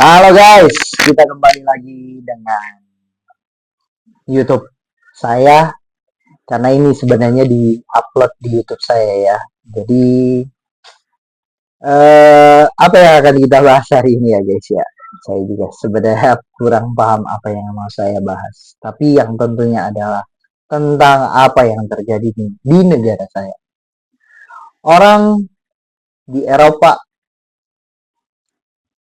Halo guys, kita kembali lagi dengan YouTube saya karena ini sebenarnya di-upload di YouTube saya ya. Jadi apa yang akan kita bahas hari ini ya guys ya? Saya juga sebenarnya kurang paham apa yang mau saya bahas. Tapi yang tentunya adalah tentang apa yang terjadi di negara saya. Orang di Eropa,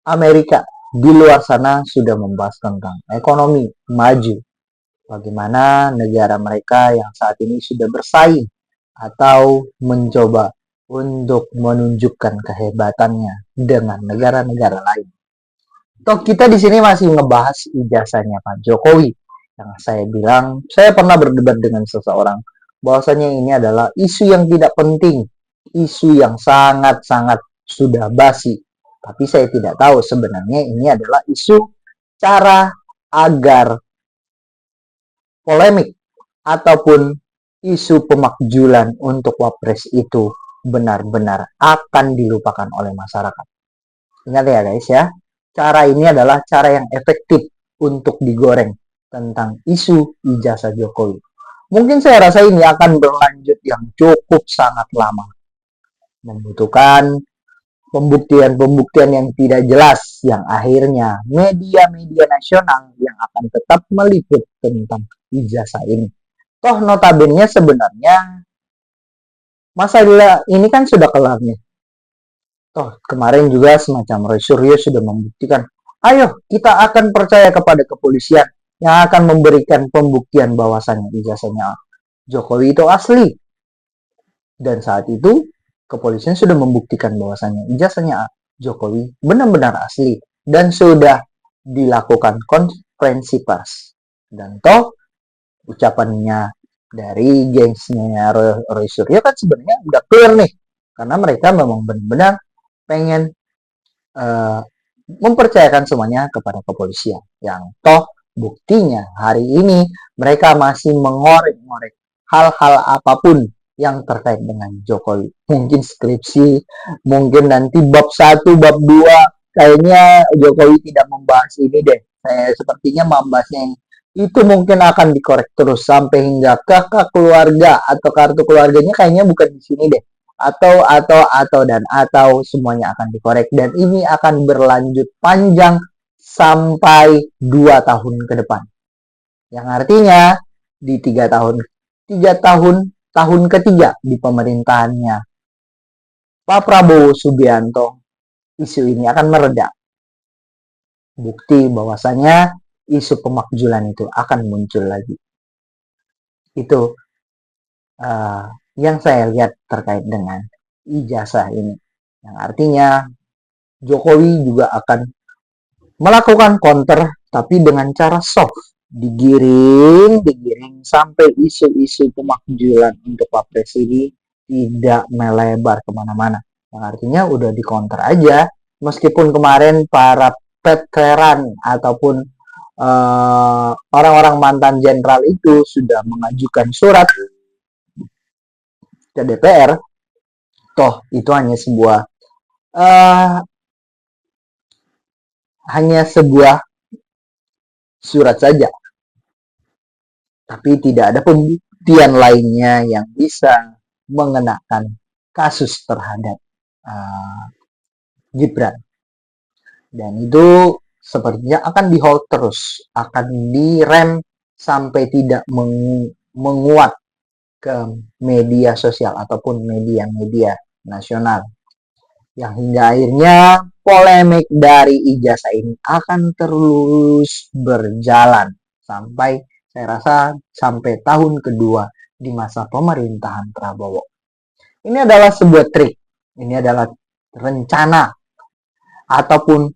Amerika, di luar sana sudah membahas tentang ekonomi maju, bagaimana negara mereka yang saat ini sudah bersaing atau mencoba untuk menunjukkan kehebatannya dengan negara-negara lain. Toh kita di sini masih ngebahas ijazahnya Pak Jokowi. Yang saya bilang, saya pernah berdebat dengan seseorang bahwasanya ini adalah isu yang tidak penting, isu yang sangat-sangat sudah basi. Tapi saya tidak tahu sebenarnya ini adalah isu cara agar polemik ataupun isu pemakjulan untuk wapres itu benar-benar akan dilupakan oleh masyarakat. Ingat ya guys ya, cara ini adalah cara yang efektif untuk digoreng tentang isu ijazah Jokowi. Mungkin saya rasa ini akan berlanjut yang cukup sangat lama, membutuhkan pembuktian-pembuktian yang tidak jelas, yang akhirnya media-media nasional yang akan tetap meliput tentang ijazah ini. Toh notabene sebenarnya masalah ini kan sudah kelar nih. Toh kemarin juga semacam Roy Suryo sudah membuktikan, ayo kita akan percaya kepada kepolisian yang akan memberikan pembuktian bahwasannya ijazahnya Jokowi itu asli. Dan saat itu kepolisian sudah membuktikan bahwasannya ijazahnya Jokowi benar-benar asli dan sudah dilakukan konferensi pers. Dan toh ucapannya dari gengsnya Roy Suryo kan sebenarnya udah clear nih, karena mereka memang benar-benar pengen uh, mempercayakan semuanya kepada kepolisian, yang toh buktinya hari ini mereka masih mengorek-ngorek hal-hal apapun yang terkait dengan Jokowi. Mungkin skripsi, mungkin nanti bab 1, bab 2, kayaknya Jokowi tidak membahas ini deh. Sepertinya membahasnya yang itu mungkin akan dikorek terus sampai hingga kakak keluarga atau kartu keluarganya kayaknya bukan di sini deh. Atau semuanya akan dikorek dan ini akan berlanjut panjang sampai 2 tahun ke depan. Yang artinya di 3 tahun ketiga di pemerintahannya Pak Prabowo Subianto, isu ini akan mereda. Bukti bahwasanya isu pemakjulan itu akan muncul lagi. Itu uh, yang saya lihat terkait dengan ijazah ini. Yang artinya Jokowi juga akan melakukan counter tapi dengan cara soft. Digiring sampai isu-isu pemakjulan untuk Pak Presiden tidak melebar kemana-mana. Yang artinya udah di counter aja. Meskipun kemarin para veteran ataupun orang-orang mantan jenderal itu sudah mengajukan surat ke DPR, toh itu uh, hanya sebuah surat saja, tapi tidak ada pembuktian lainnya yang bisa mengenakan kasus terhadap Gibran. Dan itu sepertinya akan di hold terus, akan direm sampai tidak menguat ke media sosial ataupun media-media nasional. Yang hingga akhirnya polemik dari ijazah ini akan terus berjalan sampai saya rasa sampai tahun kedua di masa pemerintahan Prabowo. Ini adalah sebuah trik, ini adalah rencana ataupun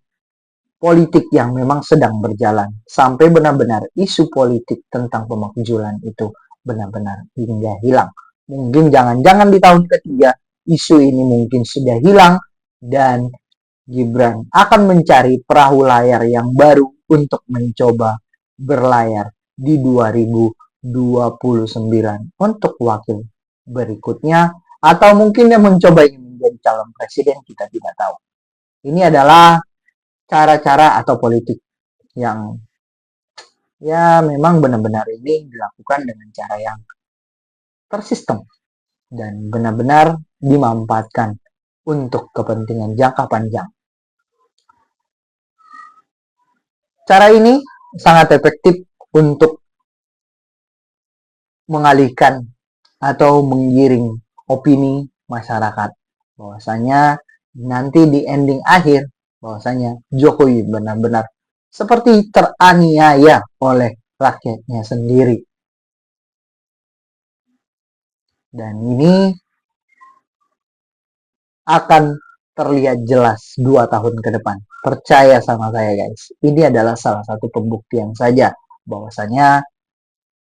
politik yang memang sedang berjalan sampai benar-benar isu politik tentang pemakjulan itu benar-benar hingga hilang. Mungkin jangan-jangan di tahun ketiga isu ini mungkin sudah hilang dan Gibran akan mencari perahu layar yang baru untuk mencoba berlayar di 2029 untuk wakil berikutnya, atau mungkin dia mencoba ingin menjadi calon presiden, kita tidak tahu. Ini adalah cara-cara atau politik yang ya memang benar-benar ini dilakukan dengan cara yang tersistem dan benar-benar dimanfaatkan untuk kepentingan jangka panjang. Cara ini sangat efektif untuk mengalihkan atau menggiring opini masyarakat bahwasanya nanti di ending akhir bahwasanya Jokowi benar-benar seperti teraniaya oleh rakyatnya sendiri. Dan ini akan terlihat jelas 2 tahun ke depan. Percaya sama saya guys. Ini adalah salah satu pembuktian saja bahwasanya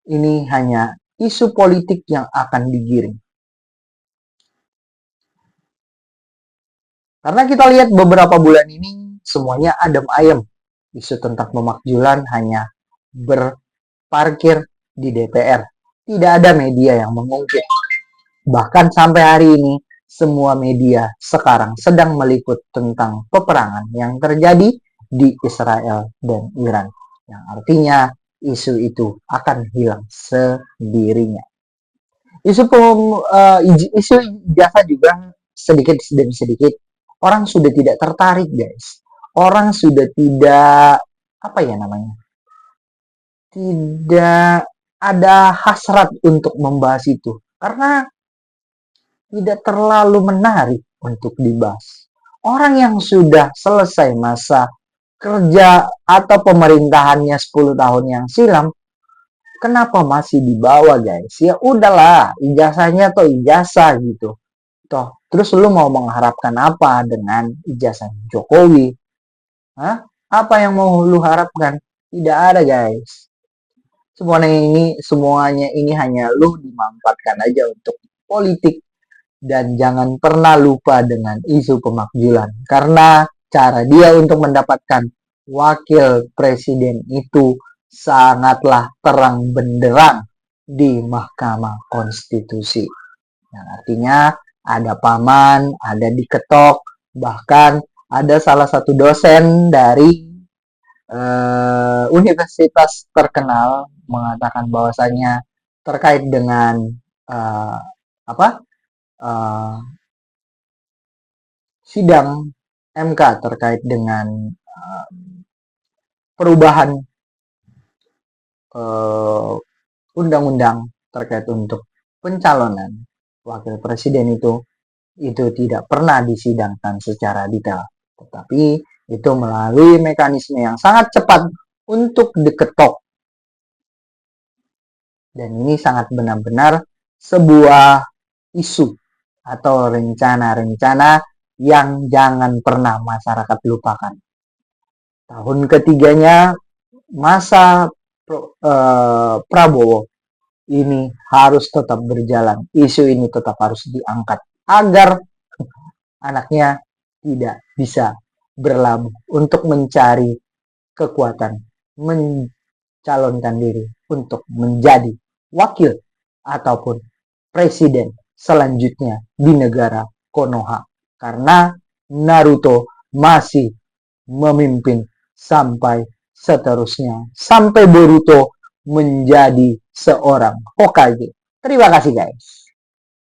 ini hanya isu politik yang akan digiring. Karena kita lihat beberapa bulan ini semuanya adem ayem. Isu tentang pemakzulan hanya berparkir di DPR. Tidak ada media yang mengungkit. Bahkan sampai hari ini semua media sekarang sedang meliput tentang peperangan yang terjadi di Israel dan Iran. Yang artinya isu itu akan hilang sendirinya. Isu ijazah juga sedikit demi sedikit orang sudah tidak tertarik guys. Orang sudah tidak apa ya namanya? Tidak ada hasrat untuk membahas itu karena tidak terlalu menarik untuk dibahas. Orang yang sudah selesai masa kerja atau pemerintahannya 10 tahun yang silam, kenapa masih dibawa guys? Ya udahlah, ijazahnya tuh ijazah gitu. Toh, terus lu mau mengharapkan apa dengan ijazah Jokowi? Hah? Apa yang mau lu harapkan? Tidak ada guys. Semuanya ini hanya lu dimanfaatkan aja untuk politik. Dan jangan pernah lupa dengan isu pemakzulan. Karena cara dia untuk mendapatkan wakil presiden itu sangatlah terang benderang di Mahkamah Konstitusi. Yang artinya ada paman, ada diketok, bahkan ada salah satu dosen dari universitas terkenal mengatakan bahwasanya terkait dengan uh, apa sidang MK terkait dengan perubahan undang-undang terkait untuk pencalonan wakil presiden itu tidak pernah disidangkan secara detail, tetapi itu melalui mekanisme yang sangat cepat untuk diketok. Dan ini sangat benar-benar sebuah isu atau rencana-rencana yang jangan pernah masyarakat lupakan. Tahun ketiganya masa Prabowo ini harus tetap berjalan. Isu ini tetap harus diangkat agar anaknya tidak bisa berlabuh untuk mencari kekuatan, mencalonkan diri untuk menjadi wakil ataupun presiden selanjutnya di negara Konoha. Karena Naruto masih memimpin sampai seterusnya. Sampai Boruto menjadi seorang Hokage. Terima kasih guys.